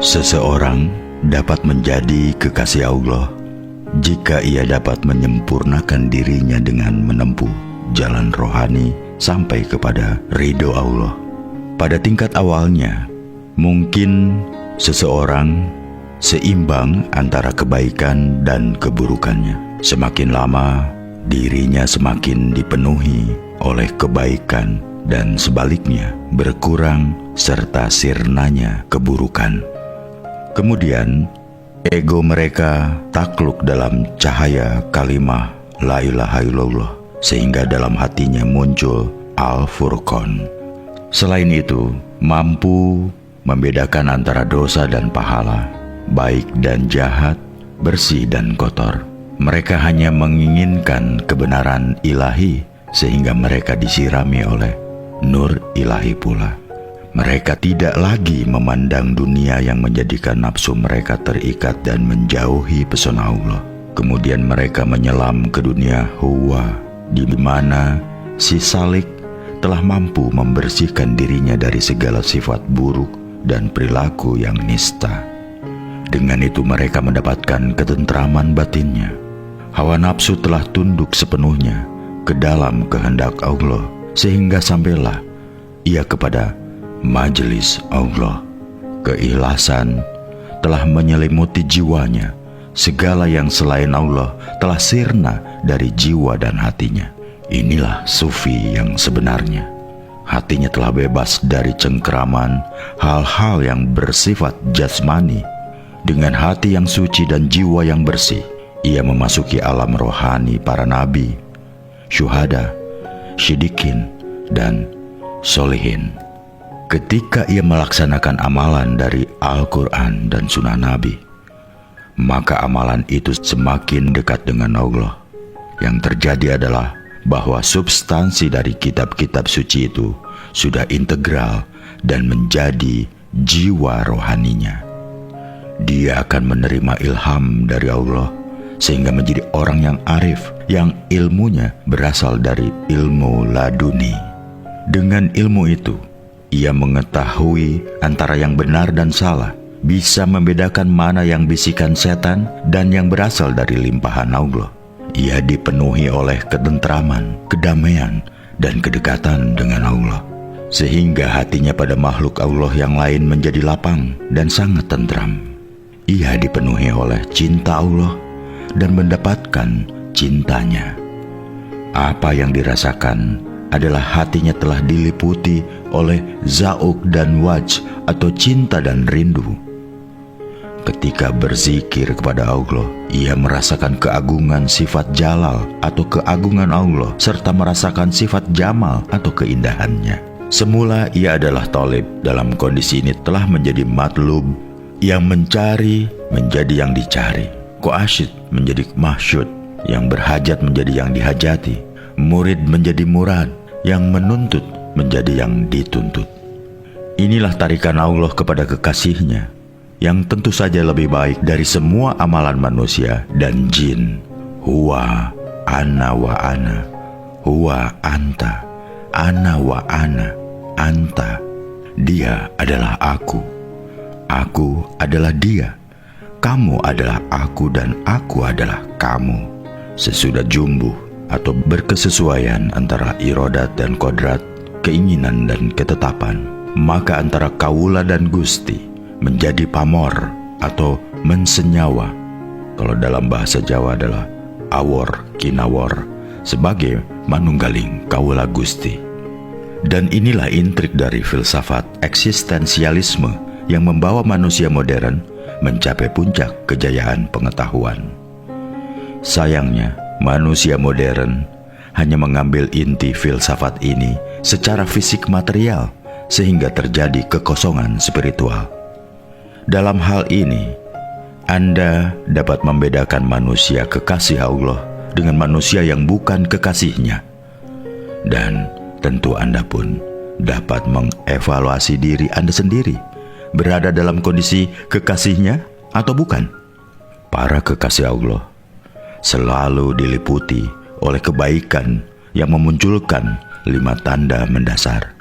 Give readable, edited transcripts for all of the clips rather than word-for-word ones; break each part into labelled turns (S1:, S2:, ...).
S1: Seseorang dapat menjadi kekasih Allah jika ia dapat menyempurnakan dirinya dengan menempuh jalan rohani sampai kepada ridho Allah. Pada tingkat awalnya, mungkin seseorang seimbang antara kebaikan dan keburukannya. Semakin lama, dirinya semakin dipenuhi oleh kebaikan dan sebaliknya berkurang serta sirnanya keburukan. Kemudian, ego mereka takluk dalam cahaya kalimah la ilaha illallah, sehingga dalam hatinya muncul Al-Furqan. Selain itu, mampu membedakan antara dosa dan pahala, baik dan jahat, bersih dan kotor. Mereka hanya menginginkan kebenaran ilahi, sehingga mereka disirami oleh nur ilahi pula. Mereka tidak lagi memandang dunia yang menjadikan nafsu mereka terikat dan menjauhi pesona Allah. Kemudian mereka menyelam ke dunia huwa, di mana si salik telah mampu membersihkan dirinya dari segala sifat buruk dan perilaku yang nista. Dengan itu mereka mendapatkan ketentraman batinnya. Hawa nafsu telah tunduk sepenuhnya ke dalam kehendak Allah, sehingga sampailah ia kepada majelis Allah. Keikhlasan telah menyelimuti jiwanya. Segala yang selain Allah telah sirna dari jiwa dan hatinya. Inilah sufi yang sebenarnya. Hatinya telah bebas dari cengkeraman hal-hal yang bersifat jasmani. Dengan hati yang suci dan jiwa yang bersih, ia memasuki alam rohani para nabi, syuhada, syidikin, dan solihin. Ketika ia melaksanakan amalan dari Al-Quran dan Sunnah Nabi, maka amalan itu semakin dekat dengan Allah. Yang terjadi adalah bahwa substansi dari kitab-kitab suci itu sudah integral dan menjadi jiwa rohaninya. Dia akan menerima ilham dari Allah, sehingga menjadi orang yang arif, yang ilmunya berasal dari ilmu laduni. Dengan ilmu itu, ia mengetahui antara yang benar dan salah, bisa membedakan mana yang bisikan setan dan yang berasal dari limpahan Allah. Ia dipenuhi oleh ketentraman, kedamaian, dan kedekatan dengan Allah, sehingga hatinya pada makhluk Allah yang lain menjadi lapang dan sangat tentram. Ia dipenuhi oleh cinta Allah dan mendapatkan cintanya. Apa yang dirasakan adalah hatinya telah diliputi oleh zauk dan waj atau cinta dan rindu. Ketika berzikir kepada Allah, ia merasakan keagungan sifat jalal atau keagungan Allah, serta merasakan sifat jamal atau keindahannya. Semula ia adalah talib, dalam kondisi ini telah menjadi matlub, yang mencari menjadi yang dicari, qasid menjadi mahsyud, yang berhajat menjadi yang dihajati, murid menjadi murad, yang menuntut menjadi yang dituntut. Inilah tarikan Allah kepada kekasihnya, yang tentu saja lebih baik dari semua amalan manusia dan jin. Huwa ana wa ana, huwa anta, ana wa ana, anta. Dia adalah aku adalah dia, kamu adalah aku, dan aku adalah kamu. Sesudah jumbuh atau berkesesuaian antara irodat dan kodrat, keinginan dan ketetapan, maka antara kaula dan gusti menjadi pamor atau mensenyawa. Kalau dalam bahasa Jawa adalah awor kinawor, sebagai manunggaling kaula gusti. Dan inilah intrik dari filsafat eksistensialisme yang membawa manusia modern mencapai puncak kejayaan pengetahuan. Sayangnya, manusia modern hanya mengambil inti filsafat ini secara fisik material, sehingga terjadi kekosongan spiritual. Dalam hal ini, Anda dapat membedakan manusia kekasih Allah dengan manusia yang bukan kekasihnya. Dan tentu Anda pun dapat mengevaluasi diri Anda sendiri, berada dalam kondisi kekasihnya atau bukan. Para kekasih Allah selalu diliputi oleh kebaikan yang memunculkan 5 tanda mendasar.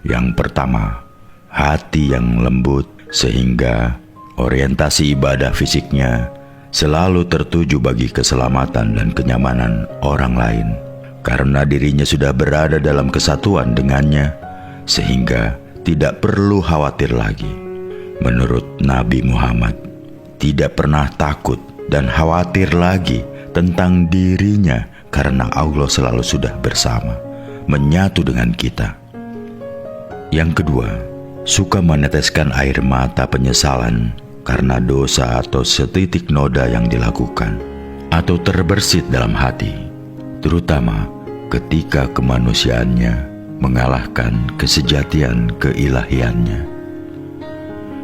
S1: Yang pertama, hati yang lembut sehingga Orientasi ibadah fisiknya selalu tertuju bagi keselamatan dan kenyamanan orang lain, karena dirinya sudah berada dalam kesatuan dengannya, sehingga tidak perlu khawatir lagi. Menurut Nabi Muhammad, tidak pernah takut dan khawatir lagi tentang dirinya, karena Allah selalu sudah bersama, menyatu dengan kita. Yang kedua, suka meneteskan air mata penyesalan karena dosa atau setitik noda yang dilakukan, atau terbersit dalam hati, terutama ketika kemanusiaannya mengalahkan kesejatian keilahiannya.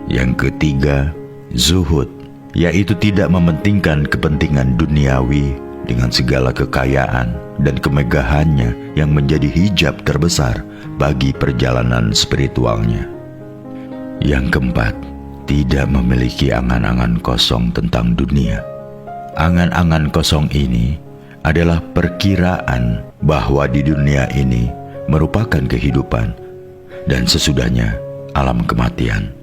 S1: Yang ketiga, zuhud, yaitu tidak mementingkan kepentingan duniawi dengan segala kekayaan dan kemegahannya yang menjadi hijab terbesar bagi perjalanan spiritualnya. Yang keempat, tidak memiliki angan-angan kosong tentang dunia. Angan-angan kosong ini adalah perkiraan bahwa di dunia ini merupakan kehidupan dan sesudahnya alam kematian,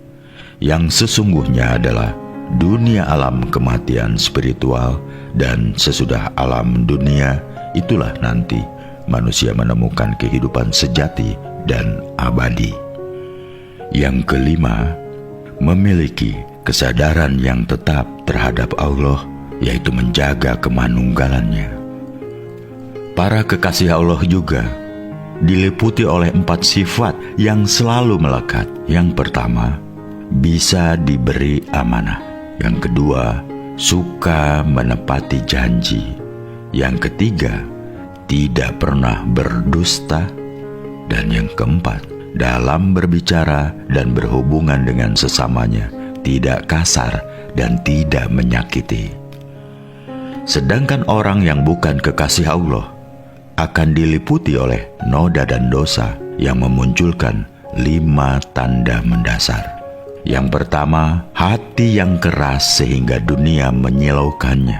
S1: yang sesungguhnya adalah dunia alam kematian spiritual, dan sesudah alam dunia itulah nanti manusia menemukan kehidupan sejati dan abadi. Yang kelima, memiliki kesadaran yang tetap terhadap Allah, yaitu menjaga kemanunggalannya. Para kekasih Allah juga diliputi oleh 4 sifat yang selalu melekat. Yang pertama, bisa diberi amanah. Yang kedua, suka menepati janji. Yang ketiga, tidak pernah berdusta. Dan yang keempat, dalam berbicara dan berhubungan dengan sesamanya, tidak kasar dan tidak menyakiti. Sedangkan orang yang bukan kekasih Allah akan diliputi oleh noda dan dosa yang memunculkan 5 tanda mendasar. Yang pertama, hati yang keras sehingga dunia menyilaukannya.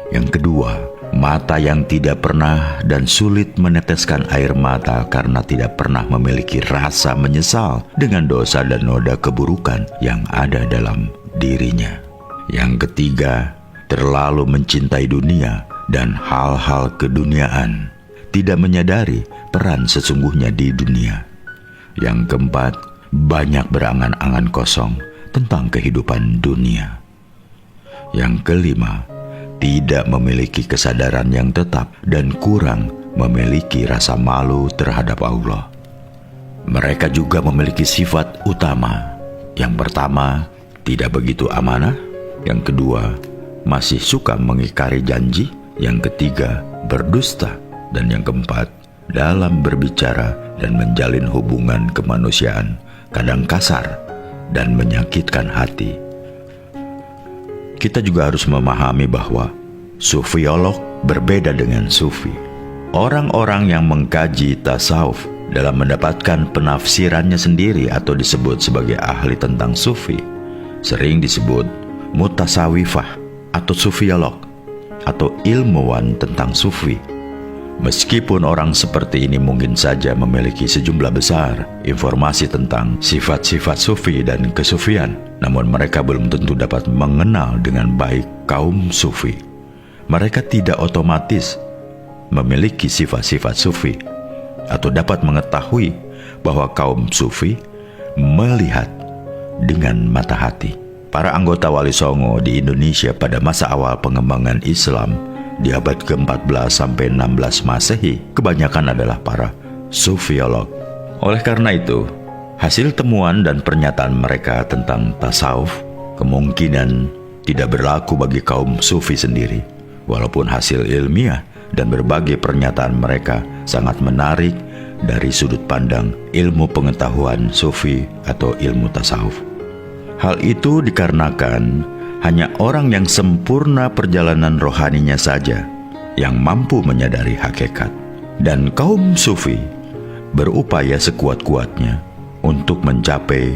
S1: Yang kedua, mata yang tidak pernah dan sulit meneteskan air mata karena tidak pernah memiliki rasa menyesal dengan dosa dan noda keburukan yang ada dalam dirinya. Yang ketiga, terlalu mencintai dunia dan hal-hal keduniaan, tidak menyadari peran sesungguhnya di dunia. Yang keempat, banyak berangan-angan kosong tentang kehidupan dunia. Yang kelima, tidak memiliki kesadaran yang tetap dan kurang memiliki rasa malu terhadap Allah. Mereka juga memiliki sifat utama. Yang pertama, tidak begitu amanah. Yang kedua, masih suka mengingkari janji. Yang ketiga, berdusta. Dan yang keempat, dalam berbicara dan menjalin hubungan kemanusiaan kadang kasar dan menyakitkan hati. Kita juga harus memahami bahwa sufiolog berbeda dengan sufi. Orang-orang yang mengkaji tasawuf dalam mendapatkan penafsirannya sendiri atau disebut sebagai ahli tentang sufi, sering disebut mutasawifah atau sufiolog atau ilmuwan tentang sufi. Meskipun orang seperti ini mungkin saja memiliki sejumlah besar informasi tentang sifat-sifat sufi dan kesufian, namun mereka belum tentu dapat mengenal dengan baik kaum sufi. Mereka tidak otomatis memiliki sifat-sifat sufi atau dapat mengetahui bahwa kaum sufi melihat dengan mata hati. Para anggota Wali Songo di Indonesia pada masa awal pengembangan Islam di abad ke-14 sampai 16 Masehi kebanyakan adalah para sufiolog. Oleh karena itu, hasil temuan dan pernyataan mereka tentang tasawuf kemungkinan tidak berlaku bagi kaum sufi sendiri. Walaupun hasil ilmiah dan berbagai pernyataan mereka sangat menarik dari sudut pandang ilmu pengetahuan sufi atau ilmu tasawuf. Hal itu dikarenakan hanya orang yang sempurna perjalanan rohaninya saja yang mampu menyadari hakikat. Dan kaum sufi berupaya sekuat-kuatnya untuk mencapai